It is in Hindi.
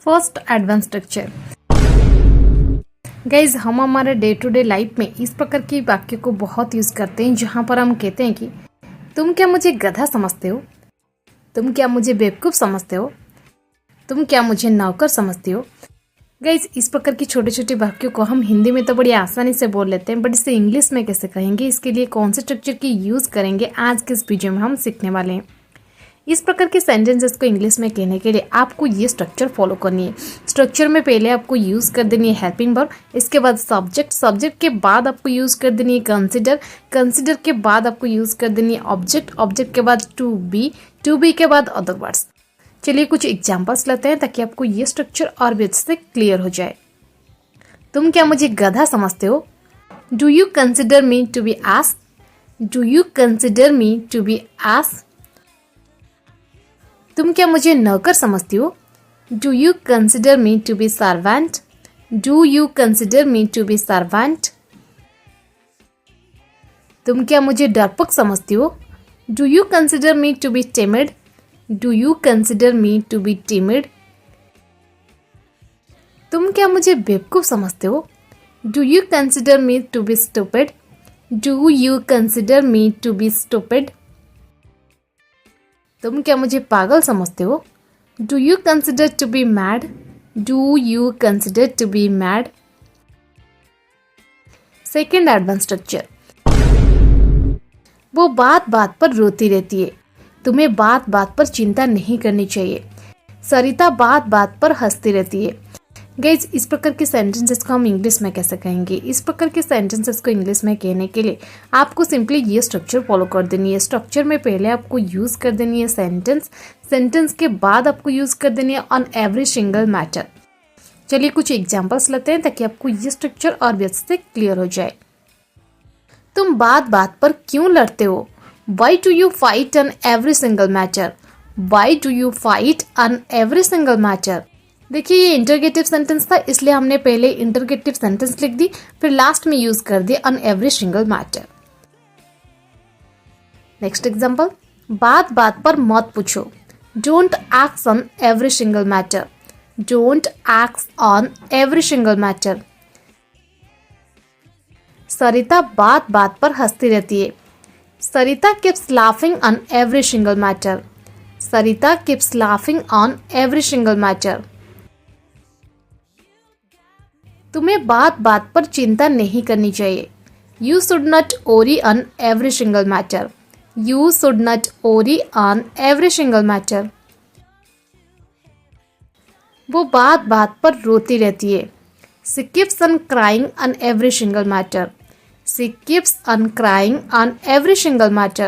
First advance structure. गाइज, हम हमारे डे टू डे लाइफ में इस प्रकार के वाक्य को बहुत यूज करते हैं जहां पर हम कहते हैं कि तुम क्या मुझे गधा समझते हो, तुम क्या मुझे बेवकूफ समझते हो, तुम क्या मुझे नौकर समझती हो। गाइज, इस प्रकार की छोटे छोटे वाक्यों को हम हिंदी में तो बड़ी आसानी से बोल लेते हैं, बट इसे इंग्लिश में कैसे कहेंगे, इसके लिए कौन से स्ट्रक्चर की यूज करेंगे, आज के इस वीडियो में हम सीखने वाले हैं। इस प्रकार के सेंटेंसेस को इंग्लिश में कहने के लिए आपको ये स्ट्रक्चर फॉलो करनी है। स्ट्रक्चर में पहले आपको यूज कर देनी है हेल्पिंग वर्ब, इसके बाद सब्जेक्ट, सब्जेक्ट के बाद आपको यूज कर देनी है कंसिडर, कंसिडर के बाद आपको यूज कर देनी है ऑब्जेक्ट, ऑब्जेक्ट के बाद टू बी के बाद अदर वर्ड्स। चलिए कुछ एग्जांपल्स लेते हैं ताकि आपको ये स्ट्रक्चर और भी अच्छे से क्लियर हो जाए। तुम क्या मुझे गधा समझते हो? Do you consider me to be ass? Do you consider me to be ass? तुम क्या मुझे नौकर समझती हो? Do you consider me to be servant? Do you consider me to be servant? तुम क्या मुझे डरपोक समझती हो? Do you consider me to be timid? Do you consider me to be timid? तुम क्या मुझे बेवकूफ समझते हो? Do you consider me to be stupid? Do you consider me to be stupid? तुम क्या मुझे पागल समझते हो? Do you consider to be mad? Do you consider to be mad? Second advance structure. वो बात बात पर रोती रहती है, तुम्हें बात बात पर चिंता नहीं करनी चाहिए। सरिता बात बात पर हंसती रहती है। गाइज, इस प्रकार के सेंटेंसेस को हम इंग्लिश में कैसे कहेंगे? इस प्रकार के सेंटेंसेस को इंग्लिश में कहने के लिए आपको सिंपली ये स्ट्रक्चर फॉलो कर देनी है। स्ट्रक्चर में पहले आपको यूज कर देनी है सेंटेंस, सेंटेंस के बाद आपको यूज कर देनी है ऑन एवरी सिंगल मैटर। चलिए कुछ एग्जांपल्स लेते हैं ताकि आपको ये स्ट्रक्चर और भी अच्छे से क्लियर हो जाए। तुम बात बात पर क्यों लड़ते हो? Why do you fight on every single matter? Why do you fight on every single matter? देखिए, ये इंटरगेटिव सेंटेंस था, इसलिए हमने पहले इंटरगेटिव सेंटेंस लिख दी, फिर लास्ट में यूज कर दिया on every single matter. Next example, बात बात पर मत पूछो। Don't ask on every single matter. Don't ask on every single matter. Sarita बात बात पर हंसती रहती है। Sarita keeps laughing on every single matter. Sarita keeps laughing on every single matter. तुम्हें बात बात पर चिंता नहीं करनी चाहिए। You should not worry on every single matter. You should not worry on every single matter. वो बात बात पर रोती रहती है। She keeps on crying on every single matter. She keeps on crying on every single matter.